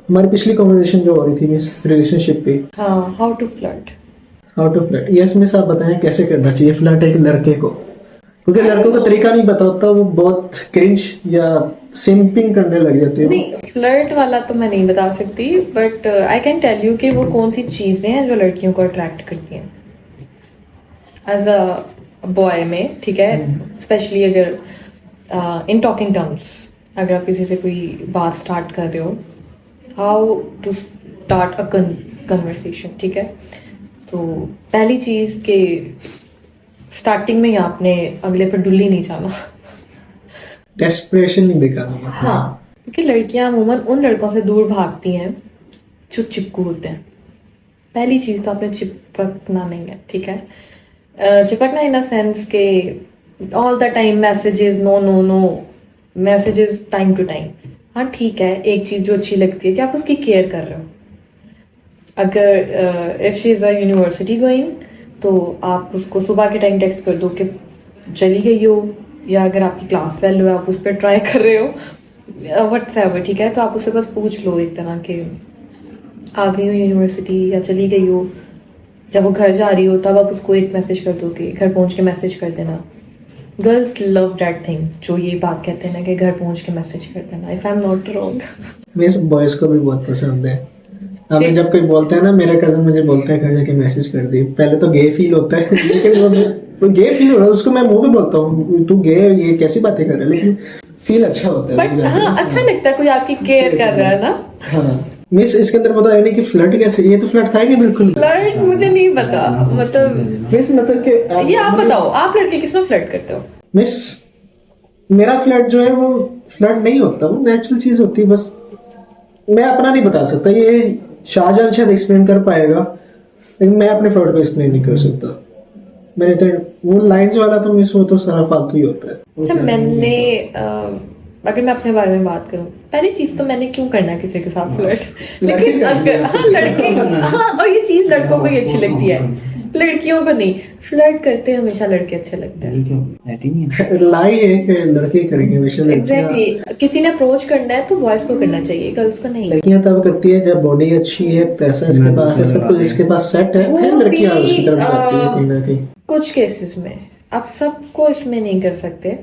हमारी पिछली कॉन्वर्सेशन जो हो रही थी मिस रिलेशनशिप पे, हाँ, how to flirt. Yes miss, आप बताएं कैसे करना चाहिए फ्लर्ट एक लड़के को, क्योंकि लड़कों को तरीका नहीं पता होता, वो बहुत क्रिंज या सिंपिंग करने लग जाते हैं। नहीं, फ्लर्ट वाला तो मैं नहीं बता सकती, but I can tell you कि वो कौन सी चीज़ें हैं जो लड़कियों को अट्रैक्ट करती हैं एज अ बॉय में, ठीक है। स्पेशली अगर इन टॉकिंग टर्म्स, अगर आप किसी से कोई बात स्टार्ट कर रहे हो, how to start a conversation, ठीक है। तो पहली चीज़ के स्टार्टिंग में ही आपने अगले पर डुल्ली नहीं जाना। डेस्परेशन नहीं दिखानी है। हाँ, क्योंकि लड़कियां अमूमन उन लड़कों से दूर भागती हैं जो चिपकू होते हैं। पहली चीज़ तो आपने चिपकना नहीं है, ठीक है। चिपकना इन अ सेंस के all the time messages, no no no messages time to time. हाँ ठीक है, एक चीज़ जो अच्छी लगती है कि आप उसकी केयर कर रहे हो। अगर if she is a university going, तो आप उसको सुबह के टाइम टेक्स्ट कर दो कि चली गई हो, या अगर आपकी क्लास फेल हो, आप उस पर ट्राई कर रहे हो, व्हाट्सएवर, ठीक है। तो आप उससे बस पूछ लो एक तरह के, आ गई हो यूनिवर्सिटी या चली गई हो। जब वो घर जा रही हो तब आप उसको एक मैसेज कर दो कि घर पहुंच के मैसेज कर देना। गर्ल्स लव दैट थिंग, जो ये बात कहते हैं ना कि घर पहुंच के मैसेज कर देना, if I am not wrong. Miss boys को भी बहुत पसंद है। हमें जब कोई बोलता है ना, मेरा कजन मुझे बोलता है घर जाके मैसेज कर दी, पहले तो गे फील होता है, लेकिन वो गे फील हो रहा है, उसको मैं मुंह पे बोलता हूँ तू गे, ये कैसी बातें कर रहा है, लेकिन फील अच्छा होता है। बट हाँ, अच्छा लगता है कोई आपकी केयर कर रहा है ना। हाँ मिस, इसके अंदर पता है नहीं कि फ्लर्ट कैसे, ये तो फ्लर्ट था ही नहीं बिल्कुल। फ्लर्ट मुझे नहीं पता, मतलब मिस मतलब कि ये आप बताओ, आप लड़के किस तरह फ्लर्ट करते हो? मिस मेरा फ्लर्ट जो है वो फ्लर्ट नहीं होता, वो नेचुरल चीज होती है। बस मैं अपना नहीं बता सकता, ये शाहजहां शायद एक्सप्लेन कर पाएगा, लेकिन मैं अपने फ्लर्ट को एक्सप्लेन नहीं कर सकता। मैंने तो वो लाइंस वाला तो मिस, वो तो सारा फालतू ही होता है। अच्छा, मैंने अगर मैं अपने बारे में बात करूं, पहली चीज तो मैंने क्यों करना है किसी के साथ फ्लर्ट, लेकिन अगर हाँ लड़की, हाँ, और ये चीज लड़कों को ही अच्छी लगती है, लड़कियों को नहीं। फ्लर्ट करते हमेशा लड़के अच्छे लगते हैं। लाई है कि लड़के करेंगे हमेशा। एग्जैक्टली, किसी ने अप्रोच करना है तो बॉयज को करना चाहिए, गर्ल्स को नहीं। लड़कियां तब करती है जब बॉडी अच्छी है, पैसा इसके पास है, सब कुछ इसके पास सेट है, फिर लड़कियां उसकी तरफ जाती है कहीं ना कहीं। कुछ केसेस में, आप सबको इसमें नहीं कर सकते,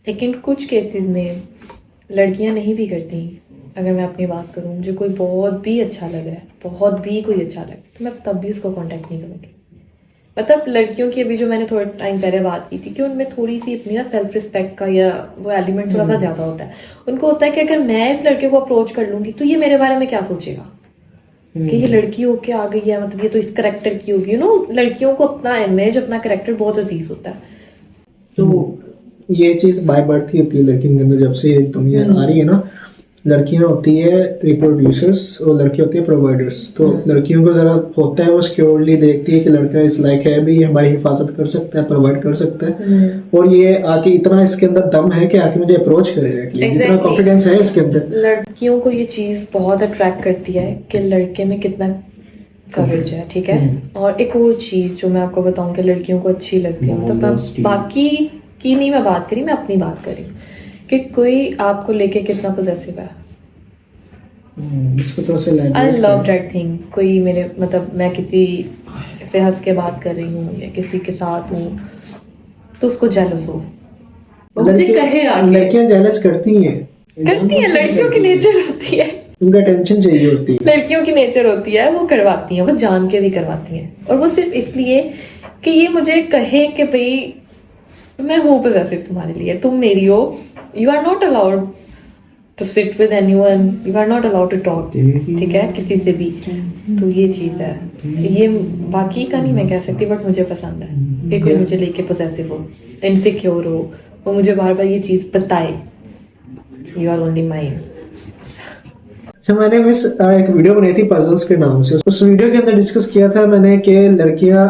लेकिन कुछ केसेस में लड़कियां नहीं भी करती। अगर मैं अपनी बात करूं, मुझे कोई बहुत भी अच्छा लग रहा है, बहुत भी कोई अच्छा लग रहा है, तो मैं तब भी उसको कांटेक्ट नहीं करूंगी। मतलब लड़कियों की अभी जो मैंने थोड़े टाइम पहले बात की थी कि उनमें थोड़ी सी अपनी ना सेल्फ रिस्पेक्ट का या वो एलिमेंट थोड़ा सा ज्यादा होता है। उनको होता है कि अगर मैं इस लड़के को अप्रोच कर लूंगी तो ये मेरे बारे में क्या सोचेगा, कि ये लड़की होके आ गई है, मतलब ये तो इस करेक्टर की होगी। लड़कियों को अपना इमेज, अपना करेक्टर बहुत अजीज होता है। तो ये चीज बाय बर्थ ही होती है लड़कियों के अंदर, जब से दुनिया आ रही है ना। लड़कियां होती है रिप्रोड्यूसर्स और लड़की होती है प्रोवाइडर्स। तो लड़कियों को जरा होता है, वो सिक्योरली देखती है कि लड़का इस लायक है भी, हमारी हिफाजत कर सकता है, प्रोवाइड कर सकता है, और ये आके इतना इसके अंदर दम है कि आके मुझे अप्रोच करेगा, इतना कॉन्फिडेंस है इसके अंदर। लड़कियों को ये चीज बहुत अट्रैक्ट करती है कि लड़के में कितना कवरेज है, ठीक है। और एक और चीज जो मैं आपको बताऊं कि लड़कियों को अच्छी लगती है, मतलब बाकी की नहीं मैं बात करी, मैं अपनी बात करी, कि कोई आपको लेके कितना पॉजेसिव है। इसको तो से आई लव दैट थिंग। कोई मेरे, मतलब मैं किसी से हंस के बात कर रही हूँ या किसी के साथ हूँ तो उसको जेलस हो, मुझे कहे आगे। लड़कियां जेलस करती हैं, लड़कियों की नेचर होती है, उनका टेंशन चाहिए होती है। लड़कियों की नेचर होती है, वो करवाती हैं, वो जान के भी करवाती हैं, और वो सिर्फ इसलिए कि ये मुझे कहे कि भाई मैं हूँ पॉजेसिव तुम्हारे लिए, तुम मेरी हो। You are not allowed to sit with anyone, you are not allowed to talk, ठीक है, किसी से भी। तो ये चीज़ है, ये बाकी का नहीं मैं कह सकती, बट मुझे पसंद है कि कोई मुझे लेके पॉजेसिव हो, इनसिक्योर हो, वो मुझे बार बार ये चीज़ बताए, यू आर ओनली माइन। अच्छा, मैंने मिस एक वीडियो बनाई थी पजल्स के नाम से। उस वीडियो के अंदर डिस्कस किया था मैंने कि लड़कियां,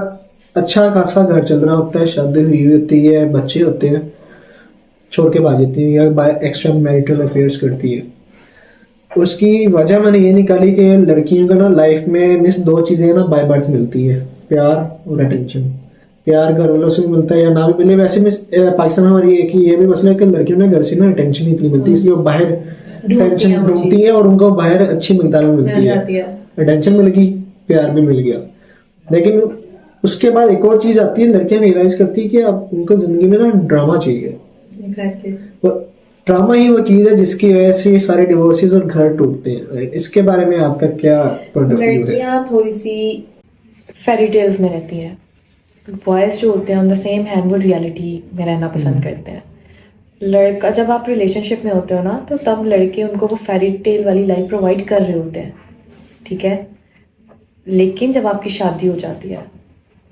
अच्छा खासा घर चल रहा होता है, शादी हुई होती है, बच्चे होते हैं, छोड़ के भाग जाती है या बाय एक्स्ट्रा मैरिटल अफेयर्स करती है। उसकी वजह मैंने ये निकाली कि लड़कियों को ना लाइफ में मिस दो चीजें ना बाय बर्थ मिलती है, प्यार और अटेंशन। प्यार घर वालों से मिलता है या ना भी मिले, वैसे मिस पाकिस्तान में हमारी एक ही ये भी मसला है कि लड़कियों ने घर से ना अटेंशन इतनी मिलती है, इसलिए वो बाहर टेंशन ढूंढती है और उनको बाहर अच्छी मिकदार में मिलती है, अटेंशन मिल गई, प्यार भी मिल गया। लेकिन उसके बाद एक और चीज आती है, लड़कियां रियलाइज करती है कि अब उनको जिंदगी में ना ड्रामा चाहिए। वो ड्रामा ही वो चीज है जिसकी वजह से ये सारे डिवोर्सेस और घर टूटते हैं। इसके बारे में आपका क्या पॉइंट ऑफ व्यू है? लड़कियां थोड़ी सी फेरी टेल्स में रहती हैं, बॉयज जो होते हैं ऑन द सेम हैंड वो रियलिटी में रहना पसंद करते हैं। लड़का, जब आप रिलेशनशिप में होते हो ना, तो तब लड़के उनको वो फेरी टेल वाली लाइफ प्रोवाइड कर रहे होते हैं, ठीक है। लेकिन जब आपकी शादी हो जाती है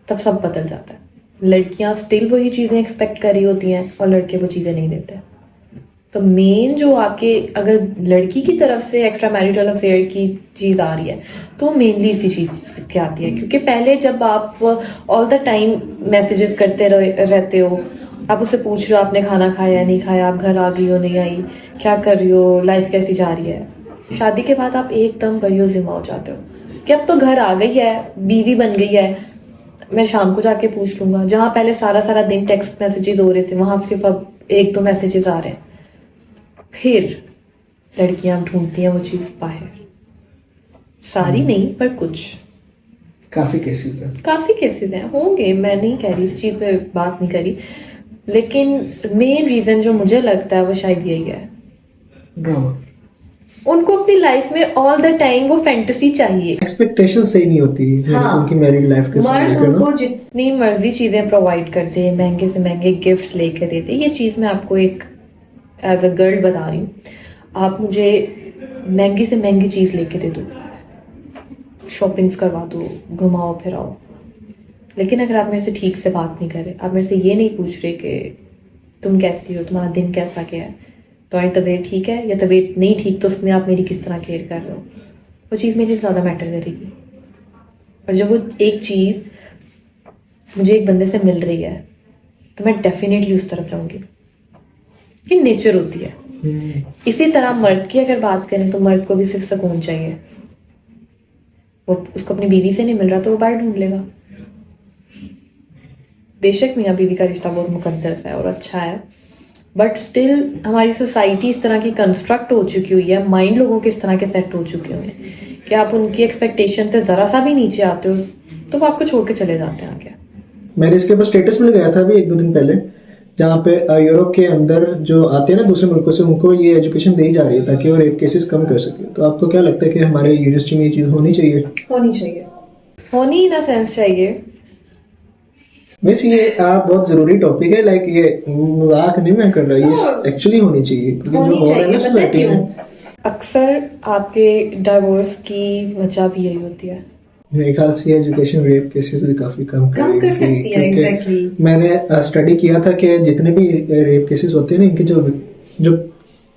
तब सब बदल जाता है। लड़कियां स्टिल वही चीज़ें एक्सपेक्ट कर रही होती हैं और लड़के वो चीज़ें नहीं देते। तो मेन जो आपके, अगर लड़की की तरफ से एक्स्ट्रा मैरिटल अफेयर की चीज़ आ रही है तो मेनली इसी चीज़ की आती है। क्योंकि पहले जब आप ऑल द टाइम मैसेजेस करते रहते हो, आप उससे पूछ रहे हो आपने खाना खाया नहीं खाया, आप घर आ गई हो नहीं आई, क्या कर रही हो, लाइफ कैसी जा रही है। शादी के बाद आप एकदम बरियो जिम्मा हो जाते हो कि अब तो घर आ गई है, बीवी बन गई है, मैं शाम को जाके पूछ लूंगा। जहाँ पहले सारा सारा दिन टेक्स्ट मैसेजेस हो रहे थे, वहां सिर्फ अब 1-2 मैसेजेस आ रहे हैं। फिर लड़कियां ढूंढती हैं वो चीज बाहर, सारी नहीं पर कुछ, काफी केसेस हैं, होंगे, मैं नहीं कह रही, इस चीज पे बात नहीं करी। लेकिन मेन रीजन जो मुझे लगता है वो शायद यही है, ड्रामा। उनको अपनी लाइफ में ऑल द टाइम वो फैंटेसी चाहिए, एक्सपेक्टेशन सही नहीं होती हाँ, उनकी मैरिड लाइफ के साथ। मर्द उनको जितनी मर्जी चीजें प्रोवाइड करते हैं, महंगे से महंगे गिफ्ट्स लेके देते। ये चीज मैं आपको एक एज अ गर्ल बता रही हूँ, आप मुझे महंगी से महंगी चीज लेके दे दो, शॉपिंग्स करवा दो, घुमाओ फिराओ, लेकिन अगर आप मेरे से ठीक से बात नहीं कर रहे, आप मेरे से ये नहीं पूछ रहे कि तुम कैसी हो, तुम्हारा दिन कैसा गया है, तुम्हारी तबीयत ठीक है या तबीयत नहीं ठीक, तो उसमें आप मेरी किस तरह केयर कर रहे हो, वो चीज़ मेरे लिए ज़्यादा मैटर करेगी। और जब वो एक चीज़ मुझे एक बंदे से मिल रही है तो मैं डेफिनेटली उस तरफ जाऊंगी, ये नेचर होती है। इसी तरह मर्द की अगर बात करें तो मर्द को भी सिर्फ सुकून चाहिए, वो उसको अपनी बीवी से नहीं मिल रहा तो वो बाहर ढूंढ लेगा। बेशक मियाँ बीवी का रिश्ता बहुत मुकद्दस है और अच्छा है, बट स्टिल हमारी सोसाइटी इस तरह की कंस्ट्रक्ट हो चुकी हुई है, माइंड लोगों के इस तरह के सेट हो चुके हुए हैं कि आप उनकी एक्सपेक्टेशन से ज़रा सा भी नीचे आते हो तो वो आपको छोड़ के चले जाते हैं आगे। मैंने इसके ऊपर स्टेटस मिल गया था अभी 1-2 दिन पहले, जहाँ पे यूरोप के अंदर जो आते हैं ना दूसरे मुल्कों से, उनको ये एजुकेशन दी जा रही है ताकि वो रेप केसेस कम कर सके। तो आपको क्या लगता है कि हमारे यूनिवर्सिटी में ये चीज़ होनी चाहिए? होनी इन अ सेंस चाहिए। वैसे ये बहुत जरूरी टॉपिक है, लाइक ये मजाक नहीं मैं कर रहा, ये एक्चुअली होनी चाहिए क्योंकि जो हो रहा है ना सोसाइटी में। अक्सर आपके डाइवोर्स की वजह भी यही होती है। मेरे ख्याल से एजुकेशन रेप केसेस भी काफी कम कर सकती है। एग्जैक्टली मैंने स्टडी किया था कि जितने भी रेप केसेस होते हैं ना, इनके जो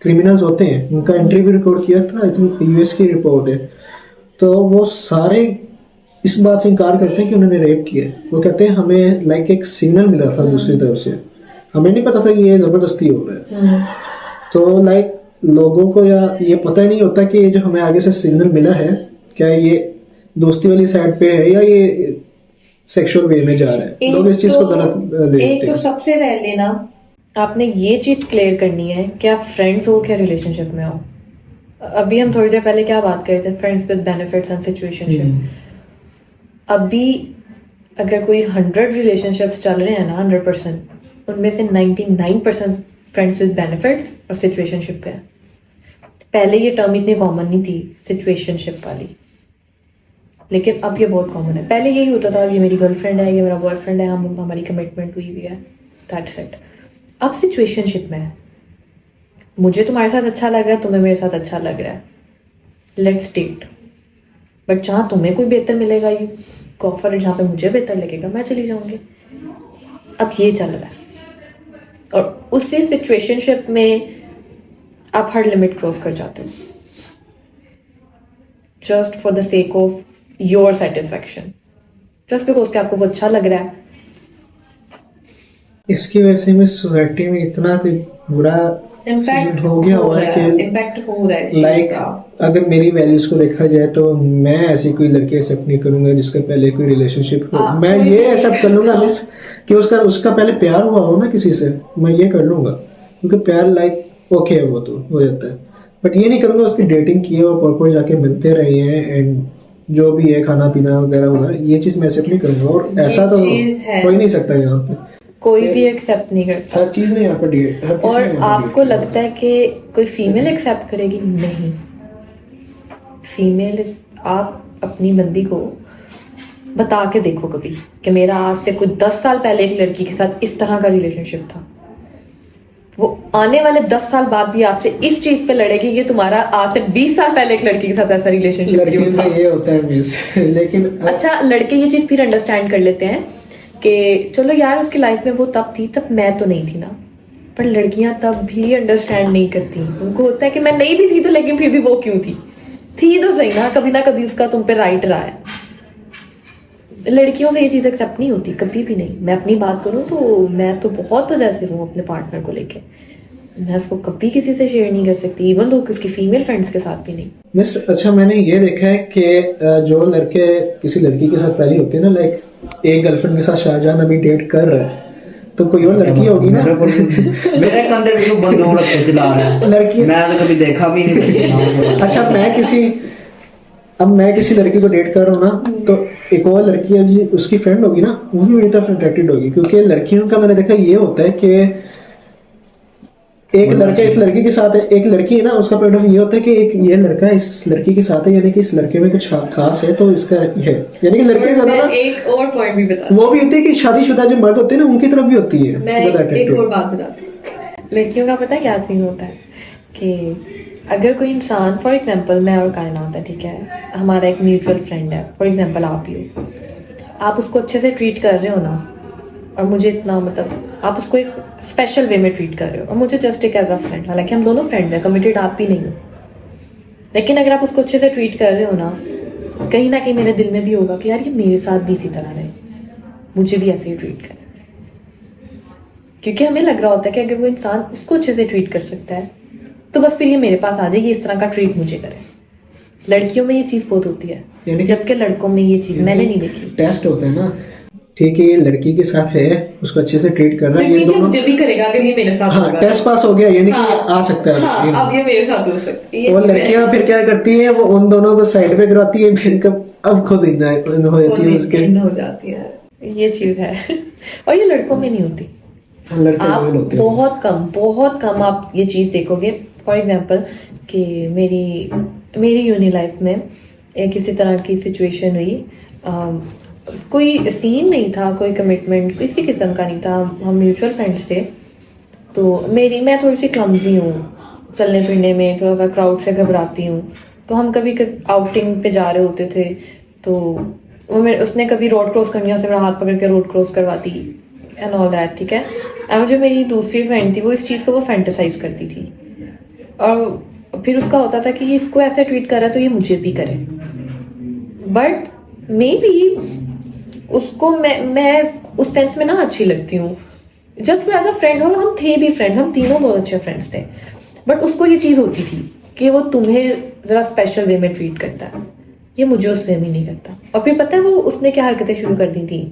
क्रिमिनल्स होते हैं उनका इंटरव्यू रिकॉर्ड किया था, आई थिंक यूएस की रिपोर्ट है, तो वो सारे इस बात से इनकार करते हैं कि उन्होंने रेप किया है। वो कहते हैं हमें लाइक एक सिग्नल मिला था दूसरी तरफ से, हमें नहीं पता था कि ये जबरदस्ती हो रहा है। तो लाइक लोगों को या ये पता ही नहीं होता कि ये जो हमें आगे से सिग्नल मिला है, क्या ये दोस्ती वाली साइड पे है या ये सेक्सुअल वे में जा रहा है। लोग इस चीज को गलत लेते हैं। एक तो सबसे पहले ना आपने ये चीज क्लियर करनी है कि आप फ्रेंड्स हो क्या रिलेशनशिप में हो। अभी हम थोड़ी देर पहले क्या बात कर रहे थे, friends with benefits and situationship. अभी अगर कोई 100 रिलेशनशिप्स चल रहे हैं ना 100%, उनमें से 99% फ्रेंड्स विद बेनिफिट्स और सिचुएशनशिप है। पहले ये टर्म इतनी कॉमन नहीं थी सिचुएशनशिप वाली, लेकिन अब ये बहुत कॉमन है। पहले यही होता था ये मेरी गर्लफ्रेंड है, ये मेरा बॉयफ्रेंड है, हमारी कमिटमेंट हुई हुई है, दैट्स इट। अब सिचुएशनशिप में है, मुझे तुम्हारे साथ अच्छा लग रहा है, तुम्हें मेरे साथ अच्छा लग रहा है, लेट्स डेट। बट जहाँ तुम्हें कोई बेहतर मिलेगा, ये ऑफर जहाँ पे मुझे बेहतर लगेगा, मैं चली जाऊंगी। अब ये चल रहा है और उसी सिचुएशनशिप में आप हर लिमिट क्रॉस कर जाते हो just for the sake of your satisfaction, just because कि आपको वो अच्छा लग रहा है। इसकी वजह से सोसाइटी में इतना कोई बुरा इम्पैक्ट हो गया हुआ है कि इम्पैक्ट हो रहा है लाइक अगर मेरी वैल्यूज को देखा जाए तो मैं ऐसी कोई लड़की एक्सेप्ट नहीं करूंगा जिसका पहले कोई रिलेशनशिप हो। मैं ये एक्सेप्ट कर लूंगा मिस कि उसका पहले प्यार हुआ हो ना किसी से, मैं ये कर लूंगा क्योंकि प्यार लाइक ओके है, वो तो हो जाता है। बट ये नहीं करूँगा उसकी डेटिंग की है और प्रॉपर जाके मिलते रहे हैं एंड जो भी है खाना पीना वगैरह होना, ये चीज़ मैं एक्सेप्ट नहीं करूँगा। और ये ऐसा तो चीज़ है। हो ही नहीं सकता यहाँ पे, कोई भी एक्सेप्ट नहीं करता। हर चीज़ नहीं यहाँ पे डेट, हर किसी और ने यहाँ पे आपको date किया। लगता है कि कोई फीमेल एक्सेप्ट करेगी? नहीं। फीमेल, आप अपनी बंदी को बता के देखो कभी कि मेरा आज से कुछ 10 साल पहले एक लड़की के साथ इस तरह का रिलेशनशिप था, वो आने वाले 10 साल बाद भी आपसे इस चीज पे लड़ेगी कि तुम्हारा आज से 20 साल पहले एक लड़की के साथ ऐसा रिलेशनशिप क्यों लड़कियों था। का ये होता है मिस लेकिन अच्छा, लड़के ये चीज फिर अंडरस्टैंड कर लेते हैं कि चलो यार उसकी लाइफ में वो तब थी, तब मैं तो नहीं थी ना। पर लड़कियां तब भी अंडरस्टैंड नहीं करती, उनको होता है कि मैं नहीं भी थी तो लेकिन फिर भी वो क्यों थी तो सही ना कभी उसका तुम पे राइट रहा है। लड़कियों से ये चीज़ एक्सेप्ट नहीं होती कभी भी नहीं। मैं अपनी बात करूँ तो मैं तो बहुत पॉजेसिव हूँ अपने पार्टनर को लेके, मैं उसको कभी किसी से शेयर नहीं कर सकती, इवन दो कि उसकी फीमेल फ्रेंड्स के साथ भी नहीं। मिस अच्छा, मैंने ये देखा है कि जो लड़के किसी लड़की के साथ पहले होते हैं ना, लाइक एक गर्लफ्रेंड के साथ शाहजहां अभी डेट कर रहा है, तो कोई और लड़की होगी ना मेरे कंधे पे क्यों बंदूक रख के चला रहे हैं? लड़की, मैं तो कभी देखा भी नहीं। अच्छा मैं किसी लड़की को डेट कर रहा हूँ ना, तो एक और लड़की है जी, उसकी फ्रेंड होगी ना, वो भी मेरी तरफ अट्रैक्टेड होगी। क्योंकि लड़कियों का मैंने देखा ये होता है कि एक लड़का इस लड़की के साथ है, एक लड़की है ना, उसका पॉइंट ऑफ ये होता है कि एक ये लड़का इस लड़की के साथ है, यानी कि इस लड़के में कुछ खास है, तो इसका है, यानी कि लड़के ज्यादा ना। एक और पॉइंट भी बता, वो भी होती है कि शादीशुदा जो मर्द होते हैं ना, उनकी तरफ भी होती है मैं ज्यादा एक अट्रैक्टिव। और बात बताती हूँ। लड़कियों का पता है क्या सीन होता है कि अगर कोई इंसान, फॉर एग्जांपल मैं और कायनात है, ठीक है, हमारा एक म्यूचुअल फ्रेंड है, फॉर एग्जांपल आप ही हो, आप उसको अच्छे से ट्रीट कर रहे हो ना, और मुझे इतना मतलब आप उसको एक स्पेशल वे में ट्रीट कर रहे हो, और मुझे जस्ट एक एज अ फ्रेंड, हालांकि हम दोनों फ्रेंड्स हैं, कमिटेड आप भी नहीं हो, लेकिन अगर आप उसको अच्छे से ट्रीट कर रहे हो ना कहीं मेरे दिल में भी होगा कि यार ये मेरे साथ भी इसी तरह रहे, मुझे भी ऐसे ही ट्रीट करे। क्योंकि हमें लग रहा होता है कि अगर वो इंसान उसको अच्छे से ट्रीट कर सकता है तो बस फिर ये मेरे पास आ जाए, ये इस तरह का ट्रीट मुझे करे। लड़कियों में ये चीज बहुत होती है, जबकि लड़कों में ये चीज मैंने नहीं देखी। टेस्ट होता है ना, ठीक है, ये लड़की के साथ है, उसको अच्छे से ट्रीट कर रहा है, ये दोनों मुझे भी करेगा अगर ये मेरे साथ हाँ, होगा। टेस्ट पास हो गया, यानी कि हाँ, आ सकता है। हाँ, अब ये मेरे साथ हो सकता है। और लड़कियां फिर क्या करती है, वो उन दोनों को साइड पे कराती है, फिर कब अब खुद इग्नोर हो जाती है उसके, हो जाती है, ये चीज है। और ये लड़कों में नहीं होती। लड़के आप लोग होते हैं। बहुत कम आप ये चीज़ देखोगे। फॉर एग्जांपल कि मेरी यूनी लाइफ में किसी तरह की सिचुएशन हुई, कोई सीन नहीं था, कोई कमिटमेंट किसी किस्म का नहीं था, हम म्यूचुअल फ्रेंड्स थे। तो मैं थोड़ी सी क्लमजी हूँ, चलने फिरने में थोड़ा सा क्राउड से घबराती हूँ, तो हम कभी आउटिंग पे जा रहे होते थे, तो उसने कभी रोड क्रॉस करनी है, उसने मेरा हाथ पकड़ के रोड क्रॉस करवाती एंड ऑल दैट, ठीक है। और जो मेरी दूसरी फ्रेंड थी, वो इस चीज़ को वो फैंटेसाइज करती थी, और फिर उसका होता था कि ये इसको ऐसे ट्रीट कर रहा है तो ये मुझे भी करे। बट मे बी उसको मैं उस सेंस में ना अच्छी लगती हूँ, जस्ट एज अ फ्रेंड, और हम थे भी फ्रेंड्स, हम तीनों बहुत अच्छे फ्रेंड्स थे। बट उसको ये चीज़ होती थी कि वो तुम्हें ज़रा स्पेशल वे में ट्रीट करता है, ये मुझे उस वे में नहीं करता। और फिर पता है वो उसने क्या हरकतें शुरू कर दी थी,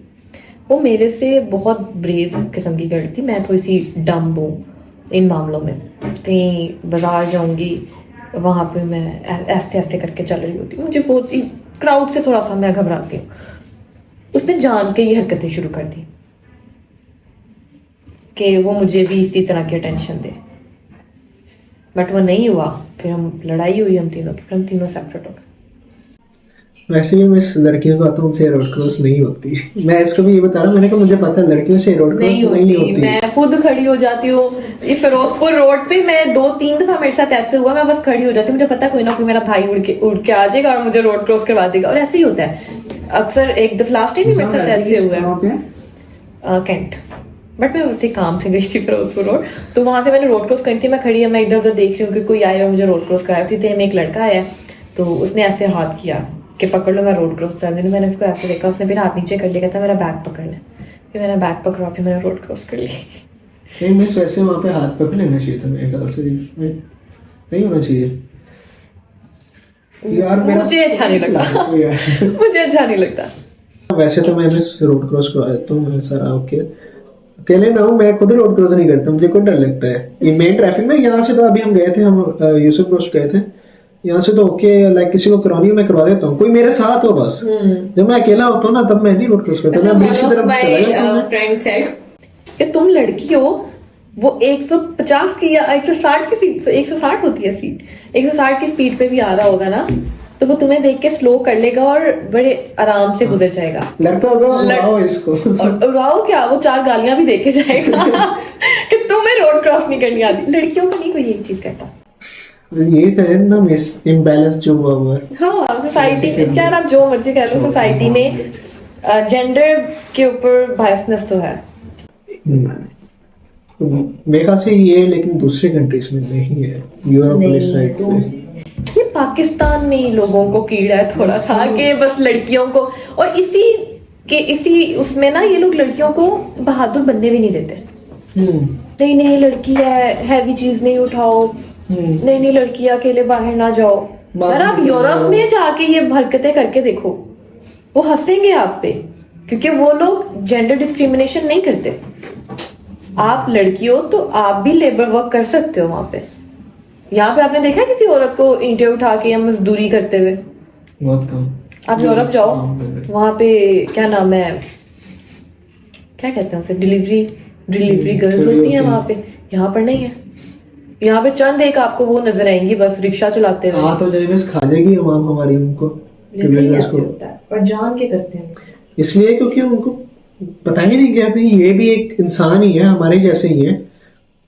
वो मेरे से बहुत ब्रेव किस्म की गर्ल थी, मैं थोड़ी सी डम हूँ इन मामलों में। कहीं बाजार जाऊंगी, वहाँ पे मैं ऐसे ऐसे करके चल रही होती हूँ, मुझे बहुत ही क्राउड से थोड़ा सा मैं घबराती हूँ। उसने जान के ये हरकतें शुरू कर दी कि वो मुझे भी इसी तरह की अटेंशन दे, बट वो नहीं हुआ। फिर हम लड़ाई हुई हम तीनों की, फिर हम तीनों सेपरेट हो गए। वैसे भी मैं इस लड़कियों का तो उनसे रोड क्रॉस नहीं होती। मैं इसको भी ये बता रहा हूँ, मैंने कहा मुझे पता है लड़कियों से रोड क्रॉस नहीं होती। मैं खुद खड़ी हो जाती हूँ ये फिरोजपुर रोड पे, मैं 2-3 दफा मेरे साथ ऐसे हुआ, मैं बस खड़ी हो जाती हूँ, मुझे पता है कोई ना कोई मेरा भाई उड़ के आ जाएगा और मुझे रोड क्रॉस करवा देगा। और ऐसे ही होता है अक्सर। एक दफा लास्ट टाइम मेरे साथ ऐसे हुआ है कैंट, बट मैं उसी काम से गई थी फिरोजपुर रोड, तो वहां से मैंने रोड क्रॉस करी थी। मैं खड़ी है, मैं इधर उधर देख रही हूँ कि कोई आया और मुझे रोड क्रॉस कराया थी। में एक लड़का आया, तो उसने ऐसे हाथ किया कि पकड़ लो, मैं रोड क्रॉस कर रही हूँ। मैंने उसको ऐसे देखा, उसने फिर हाथ नीचे कर लिया, कहता मेरा बैग पकड़ ले। फिर मैंने बैग पकड़ा, फिर मैंने रोड क्रॉस कर ली। नहीं मिस, वैसे वहाँ पे हाथ पकड़ लेना चाहिए था, मेरे ख्याल से नहीं होना चाहिए यार। मुझे अच्छा नहीं लगता मुझे अच्छा नहीं लगता। वैसे तो मैं मिस रोड क्रॉस करवाया तो मैं सारा ओके, अकेले ना हूँ, मैं खुद रोड क्रॉस नहीं करता, मुझे खुद डर लगता है। ये मेन ट्रैफिक में यहाँ से तो अभी हम गए थे, हम यूसुफ रोड गए थे, यहाँ से तो ओके लाइक किसी को करवानी हो मैं करवा देता हूँ, कोई मेरे साथ हो बस। जब मैं अकेला होता हूँ ना तब मैं नहीं रोड क्रॉस करता, मैं ब्रिज की तरफ चला जाता हूँ। फ्रेंड सेड कि तुम लड़की हो, वो 150 की या 160 की सीट, 160 होती है सीट, 160 की स्पीड पे भी आ रहा होगा ना, तो वो तुम्हें देख के स्लो कर लेगा और बड़े आराम से गुजर जाएगा। लड़का होगा उड़ाओ इसको। और उड़ाओ क्या, वो 4 गालियां भी देके जाएगा कि तुम्हें रोड क्रॉस नहीं करनी आती। लड़कियों को नहीं कोई एक चीज करता। यही तो है ना मिस इम्बैलेंस जो हुआ है। हाँ, सोसाइटी में क्या आप जो मर्जी कह लो, सोसाइटी में जेंडर के ऊपर बायसनेस तो है। मेरे ख्याल से ये लेकिन दूसरी कंट्रीज में नहीं है, यूरोप वाली साइड पे। ये पाकिस्तान में ही लोगों को कीड़ा है थोड़ा सा कि बस लड़कियों को, और इसी उसमें ना ये लोग लड़कियों को बहादुर बनने भी नहीं देते। नहीं नहीं लड़की है, हैवी चीज नहीं उठाओ, नहीं नहीं लड़की अकेले बाहर ना जाओ। यार आप यूरोप में जाके ये हरकतें करके देखो, वो हंसेंगे आप पे, क्योंकि वो लोग जेंडर डिस्क्रिमिनेशन नहीं करते। आप लड़की हो तो आप भी लेबर वर्क कर सकते हो वहां पे। यहाँ पे आपने देखा है किसी औरत को ईंटें उठा के या मजदूरी करते हुए? बहुत कम। आप यूरोप जाओ, वहां पे क्या नाम है, क्या कहते हैं उसे, डिलीवरी गर्ल्स होती हैं वहां पे। यहाँ पर नहीं है। यहाँ पे चंद एक आपको वो नजर आएंगी बस रिक्शा चलाते हुए। हाँ तो जब बस खा जाएगी आवाम हमारी उनको, और जान के करते हैं इसलिए क्योंकि उनको पता ही नहीं कि अभी ये भी एक इंसान ही है, हमारे जैसे ही है।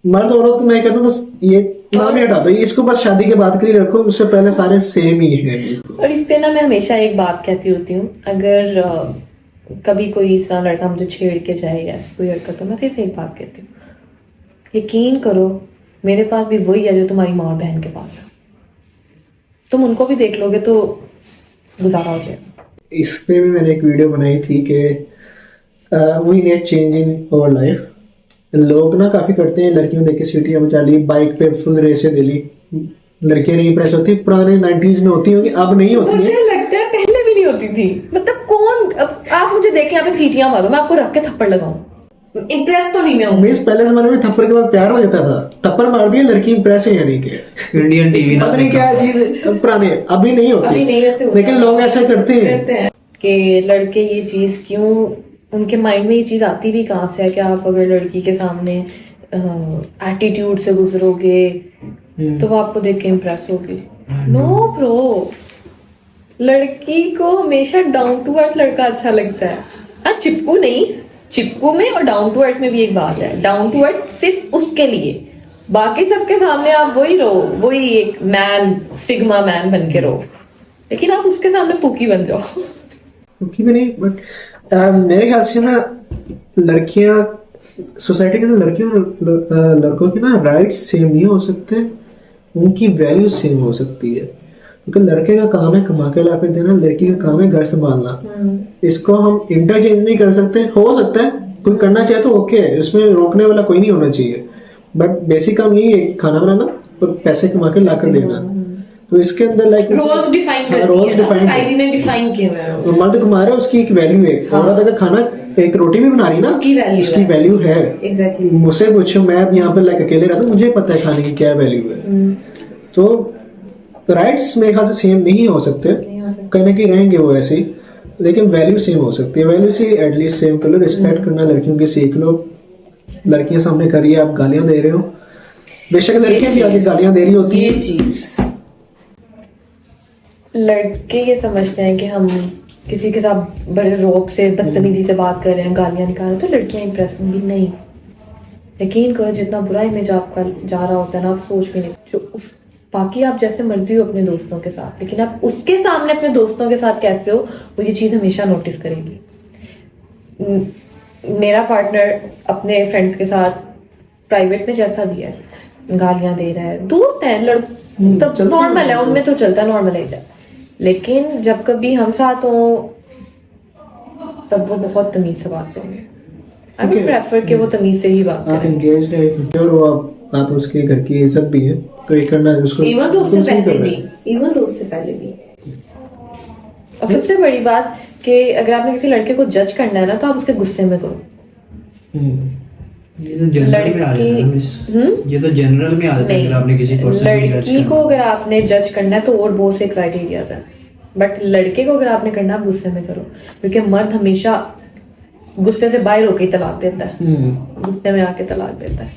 मर्द औरत को मैं कहता हूँ बस ये नाम ही हटा दो, इसको बस शादी के बाद के लिए रखो, उससे पहले सारे सेम ही है। और इस पे ना मैं हमेशा एक बात कहती होती हूँ, अगर कभी कोई ऐसा लड़का मुझे छेड़ के जाएगा ऐसी कोई हरकत, तो मैं सिर्फ एक बात कहती हूँ, यकीन करो मेरे पास भी वही है जो तुम्हारी माँ और बहन के पास है। तुम उनको भी देख लोगे तो गुजारा हो जाएगा। इस पे भी मैंने एक वीडियो बनाई थी कि we need change in our life. लोग ना काफी करते हैं, लड़कियों देख के सीटियां बजा ली, बाइक पे फुल रेसें दे ली, लड़कियां नहीं प्रेस होती, पुराने 90s में होती होंगी, अब नहीं होती मुझे लगता है पहले भी नहीं होती थी। मतलब कौन, अब आप मुझे देख के यहाँ पे सीटियां मारो, मैं आपको रख के थप्पड़ लगाऊं, इम्प्रेस तो नहीं मैं हूँ। मिस पहले जमाने में थप्पड़ के बाद प्यार हो जाता था, थप्पड़ मार दिया लड़की इम्प्रेस है या नहीं के इंडियन टीवी पता नहीं क्या चीज पुराने अभी नहीं होती, अभी नहीं वैसे होता। लेकिन लोग ऐसा करते हैं कि लड़के ये चीज क्यों, उनके माइंड में ये चीज आती भी कहाँ से है कि आप अगर लड़की के सामने एटीट्यूड से गुजरोगे तो वो आपको देख के इम्प्रेस होगी। नो ब्रो, लड़की को हमेशा डाउन टू अर्थ लड़का अच्छा लगता है। हाँ चिपकू नहीं, चिपकू में और डाउन टू अर्थ में भी एक बात है। डाउन टू अर्थ सिर्फ उसके लिए, बाकी सबके सामने आप वही रहो, वही एक मैन, सिग्मा मैन बन के रहो, लेकिन आप उसके सामने पुकी बन जाओ। पुकी भी नहीं, बट मेरे ख्याल से ना लड़कियां सोसाइटी के अंदर लड़कियों लड़कों की ना राइट्स सेम नहीं हो सकते, उनकी वैल्यू सेम हो सकती है। क्योंकि लड़के का काम है कमा के ला कर देना, लड़की का काम है घर संभालना। इसको हम इंटरचेंज नहीं कर सकते। हो सकता है कोई करना चाहे तो ओके है, उसमें रोकने वाला कोई नहीं होना चाहिए, बट बेसिक काम यही है खाना बनाना और पैसे कमा के ला कर देना। तो इसके अंदर लाइक रोल्स डिफाइन करती है ना, सोसाइटी ने डिफाइन किए हुए हैं। मर्द कमा रहा है उसकी एक वैल्यू है, औरत अगर खाना एक रोटी भी बना रही ना उसकी वैल्यू है। एग्जैक्टली। मुझसे पूछो, मैं अब यहाँ पर लाइक अकेले रहता हूँ, मुझे पता है खाने की क्या वैल्यू है। तो राइट्स मेरे ख्याल से सेम नहीं हो सकते, कहीं ना कहीं रहेंगे वो ऐसे ही, लेकिन वैल्यू सेम हो सकती है। वैल्यू से एटलीस्ट सेम कर लो, रिस्पेक्ट करना लड़कियों की सीख लो। लड़कियां सामने कर रही है, आप गालियां दे रहे हो, बेशक लड़कियां भी आगे गालियां दे रही होती है। ये चीज लड़के ये समझते हैं कि हम किसी के साथ बड़े रोब से बदतमीजी से बात कर रहे हैं, गालियां निकाल रहे हैं, तो लड़कियां इंप्रेस होंगी। नहीं, यकीन करो जितना बुरा इमेज आपका जा रहा होता है ना, आप सोच भी नहीं जो उस, बाकी आप जैसे मर्जी हो अपने दोस्तों के साथ, लेकिन आप उसके सामने अपने दोस्तों के साथ कैसे हो वो ये चीज हमेशा नोटिस करेंगी। मेरा पार्टनर अपने फ्रेंड्स के साथ प्राइवेट में जैसा भी है गालियां दे रहा है, दोस्त है, तब नॉर्मल है, उनमें तो चलता नॉर्मल है। लेकिन जब कभी हम साथ हो तब वो बहुत तमीज से बात करेंगे। आई वुड प्रेफर कि वो तमीज से ही बात करें। आप एंगेज्ड है और वो आप उसके घर की इज्जत भी है, तो ये करना है उसको। इवन दोस्त से पहले भी और सबसे बड़ी बात कि अगर आपने किसी लड़के को जज करना है ना, तो आप उसके गुस्से में करो। ये तो जनरल में आ जाता है ना मिस। ये तो जनरल में आ जाता है अगर आपने किसी पर्सन लड़की को अगर आपने जज करना है तो और बहुत से क्राइटेरियाज है, बट लड़के को अगर आपने करना है आप गुस्से में करो, क्योंकि मर्द हमेशा गुस्से से बाहर होके ही तलाक देता है, गुस्से में आके तलाक देता है,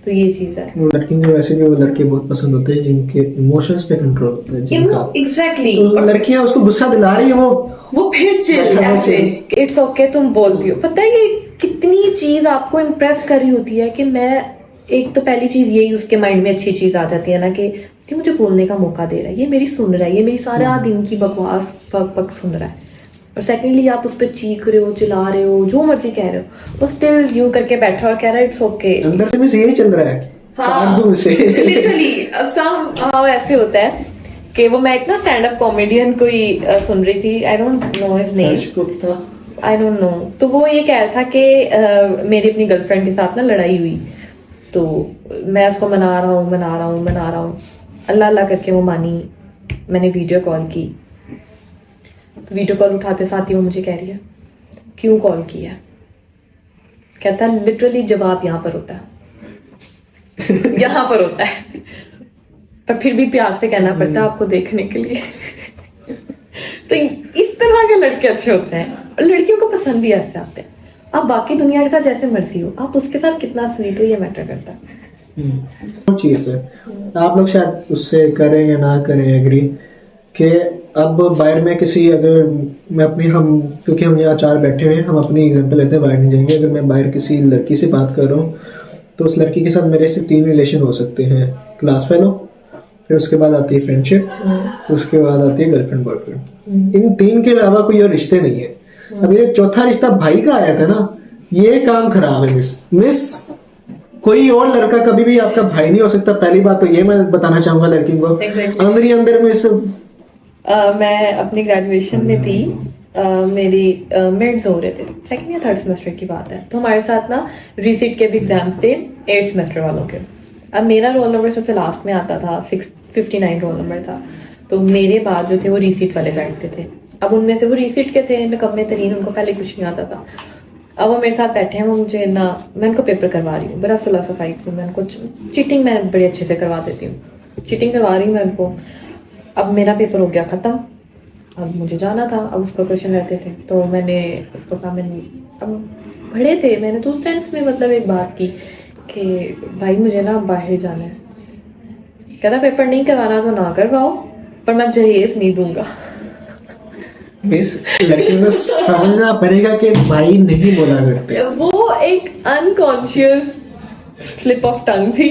तो ये चीज है। लड़की को वैसे भी वो लड़के बहुत पसंद होते हैं जिनके इमोशंस पे कंट्रोल होता है जिनका। एग्जैक्टली तो लड़कियां उसको गुस्सा दिला रही है वो फिर चिल ऐसे इट्स ओके तुम बोलती हो। पता है कि कितनी चीज आपको इम्प्रेस कर रही होती है कि मैं एक तो पहली चीज यही उसके माइंड में अच्छी चीज आ जाती है ना कि मुझे बोलने का मौका दे रहा है, ये मेरी सुन रहा है, ये मेरी सारा दिन की बकवास पक सुन रहा है। और सेकेंडली आप उस पर चीख रहे हो, चिल्ला रहे हो, जो मर्जी कह रहे हो, वो स्टिल यूं करके बैठा और कह रहा है इट्स ओके। अंदर से बस यही चल रहा है। हाँ लिटरली सम ऐसे होता है कि वो मैं एक ना स्टैंड अप कॉमेडियन कोई सुन रही थी, I don't know his name, I don't know, तो वो ये कह रहा था कि मेरी अपनी गर्लफ्रेंड के साथ ना लड़ाई हुई, तो मैं उसको मना रहा हूँ, अल्लाह करके वो मानी, मैंने वीडियो कॉल की, तो वीडियो कॉल उठाते साथ ही वो मुझे कह रही है क्यों कॉल किया, कहता है लिटरली जवाब यहाँ पर होता है यहाँ पर होता है, पर फिर भी प्यार से कहना पड़ता है आपको देखने के लिए तो इस तरह के लड़के अच्छे होते हैं और लड़कियों को पसंद भी ऐसे आते हैं। आप बाकी दुनिया के साथ जैसे मर्जी हो, आप उसके साथ कितना स्वीट हो ये मैटर करता है। चीज है आप लोग शायद उससे करें या ना करें एग्री कि अब बाहर में किसी अगर मैं अपनी हम क्योंकि हम यहाँ 4 बैठे हुए हैं, हम अपनी एग्जांपल लेते हैं, बाहर नहीं जाएंगे। अगर मैं बाहर किसी लड़की से बात कर रहा हूँ तो उस लड़की के साथ मेरे से 3 रिलेशन हो सकते हैं, क्लास फेलो, फिर उसके बाद आती है फ्रेंडशिप, फिर उसके बाद आती है गर्लफ्रेंड बॉयफ्रेंड। इन 3 के अलावा कोई और रिश्ते नहीं है। अब ये चौथा रिश्ता भाई का आया था ना, ये काम खराब है मिस। कोई और लड़का कभी भी आपका भाई नहीं हो सकता। पहली बात तो ये मैं बताना चाहूंगा लड़कियों को, अंदर ही अंदर में मैं अपनी ग्रेजुएशन में थी, मेरी मिड्स हो रहे थे, 2nd या 3rd सेमेस्टर की बात है, तो हमारे साथ ना रीसीट के भी एग्जाम्स थे 8th सेमेस्टर वालों के। अब मेरा रोल नंबर सबसे लास्ट में आता था, 659 रोल नंबर था, तो मेरे बाद जो थे वो रीसीट वाले बैठते थे। अब उनमें से वो रीसीट के थे निकम्मे तरीन, उनको पहले कुछ नहीं आता था। अब वो मेरे साथ बैठे हैं, वो मुझे ना, मैं उनको पेपर करवा रही हूँ, बड़ा सुलह सफाई से, मैं उनको चीटिंग मैं बड़ी अच्छे से करवा देती हूँ, चीटिंग करवा रही हूँ मैं उनको। अब मेरा पेपर हो गया ख़त्म, अब मुझे जाना था, अब उसका क्वेश्चन रहते थे, तो मैंने उसको कहा, मैंने अब बड़े थे, मैंने तो उस सेंस में मतलब एक बात की कि भाई मुझे ना बाहर जाना है। कहता पेपर नहीं करवाना तो ना करवाओ, पर मैं जहेज नहीं दूंगा। मिस लड़कियों को समझना पड़ेगा कि भाई नहीं बोला करते। वो एक अनकॉन्शियस स्लिप ऑफ टंग थी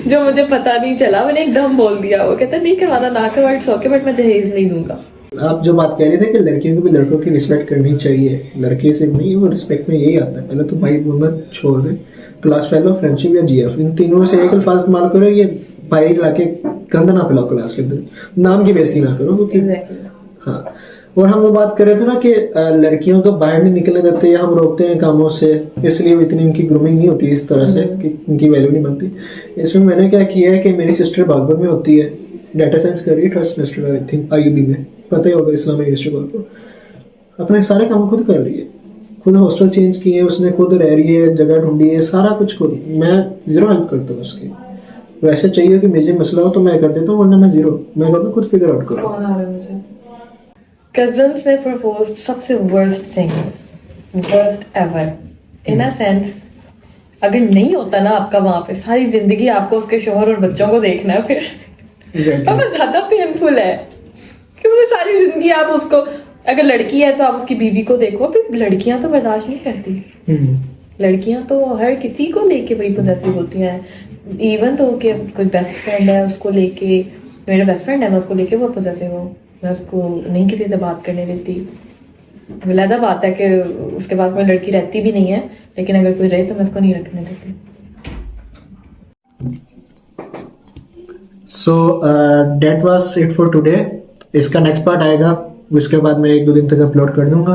जो मुझे पता नहीं चला, मैंने एकदम बोल दिया। वो कहता नहीं करवाना ना करवा, इट्स ओके, बट मैं जहेज नहीं दूंगा। आप जो बात कह रहे थे कि लड़कियों को भी लड़कों की रिस्पेक्ट करनी चाहिए, लड़के से नहीं, वो रिस्पेक्ट में यही आता है। पहले तो भाई बोलना छोड़ दे, क्लास फेलो, फ्रेंडशिप या जीएफ, इन तीनों में से एक अल्फाज इस्तेमाल करो। ये भाई लाके गंद ना पिलाओ क्लास के अंदर, नाम की बेइज्जती ना करो, क्योंकि हाँ। और हम वो बात कर रहे थे ना कि लड़कियों को बाहर नहीं निकलने देते या हम रोकते हैं कामों से, इसलिए इतनी उनकी ग्रूमिंग नहीं होती इस तरह से कि उनकी वैल्यू नहीं बनती। इसमें मैंने क्या किया है कि मेरी सिस्टर बागपुर में होती है, डाटा साइंस कर रही है, 3rd सेमेस्टर आई थिंक आईयूबी में, पता ही होगा इस्लामिक यूनिवर्सिटी बागपुर। अपने सारे काम खुद कर रही है, खुद हॉस्टल चेंज किए उसने, खुद रह रही है, जगह ढूंढी है, सारा कुछ खुद। मैं 0 हेल्प करता हूँ उसकी। वैसे चाहिए कि मुझे मसला हो तो मैं कर देता हूँ, वरना मैं 0, मैं कहता हूँ खुद फिगर आउट करो। कजन्स ने प्रपोज, सबसे worst thing, worst ever in a sense. अगर नहीं होता ना आपका वहां पे, सारी जिंदगी आपको उसके शोहर और बच्चों को देखना है, फिर बहुत ज्यादा पेनफुल है, क्योंकि सारी जिंदगी आप उसको, अगर लड़की है तो आप उसकी बीवी को देखो। फिर लड़कियां तो बर्दाश्त नहीं करती, लड़कियां तो हर किसी को लेके बड़ी पॉसेसिव होती हैं। इवन तो कि कोई बेस्ट फ्रेंड है उसको लेके, मेरा बेस्ट फ्रेंड है मैं उसको लेके बहुत पॉसेसिव हूँ, मैं उसको नहीं किसी से बात करने देती। अलग बात है कि उसके पास कोई लड़की रहती भी नहीं है, लेकिन अगर कोई रहे तो मैं उसको नहीं रखने देती। So that was it for today. इसका नेक्स्ट पार्ट आएगा, उसके बाद मैं 1-2 दिन तक अपलोड कर दूंगा।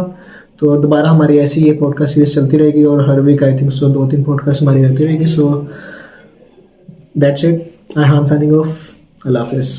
तो दोबारा हमारी ऐसी ये पॉडकास्ट सीरीज चलती रहेगी और हर वीक आई थिंक 2-3 पॉडकास्ट हमारी आती रहेगी। सो दैट्स इट, आई हान साइनिंग ऑफ, अल्लाह हाफिज़।